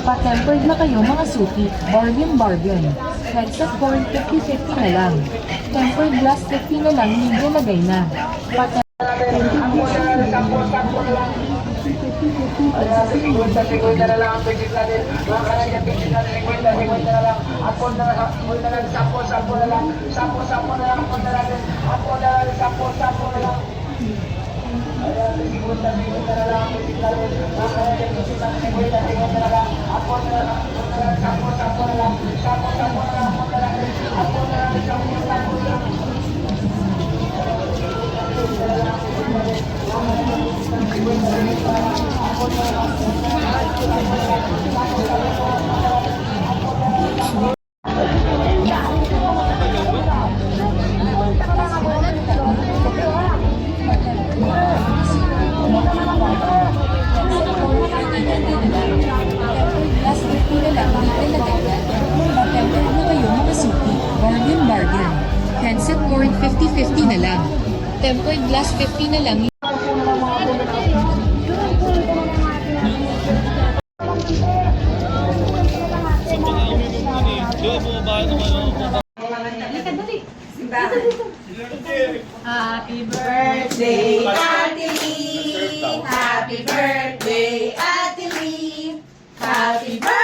Pa-tempered na kayo mga suki. Bargain. Headset corn 50-50 na lang. Tempered glass 50 na lang, medyo lagay na. Sigunda na lang ang bigit natin. Mga kanagyan bigit natin. Sigunda na lang. Apon na lang. Sampo na lang. Sampo na lang. Apon na natin. Apon na lang. Sampo na lang. Ayan, sigunda na lang ang bigit natin. Mga kanagyan bigit natin. Sigunda na lang. Apon na lang. Sampo na lang. Sampo na lang. Apon na natin. Apon na lang. Sampo na lang. Bargain. Headset corn 50-50 na lang. Tempered glass 50 na lang. Happy birthday, Ate Lee! Happy birthday, Ate Lee! Happy birthday!